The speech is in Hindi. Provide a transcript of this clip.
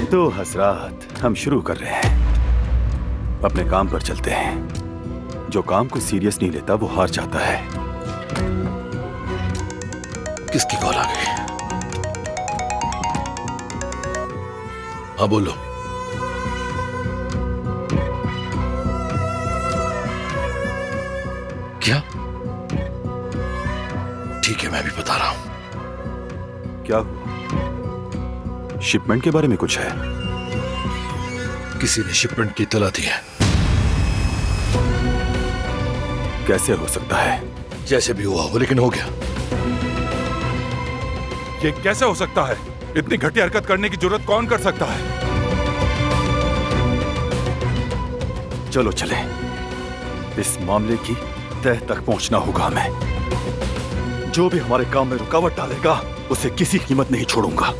तो हजरात, हम शुरू कर रहे हैं। अपने काम पर चलते हैं। जो काम को सीरियस नहीं लेता वो हार जाता है। किसकी कॉल आ गई? हाँ बोलो। क्या? ठीक है, मैं भी बता रहा हूं। क्या? शिपमेंट के बारे में कुछ है? किसी ने शिपमेंट की इत्तला दी है। कैसे हो सकता है? जैसे भी हुआ हो, लेकिन हो गया। ये कैसे हो सकता है? इतनी घटिया हरकत करने की जरूरत कौन कर सकता है? चलो चले, इस मामले की तह तक पहुंचना होगा हमें। जो भी हमारे काम में रुकावट डालेगा उसे किसी कीमत नहीं छोड़ूंगा।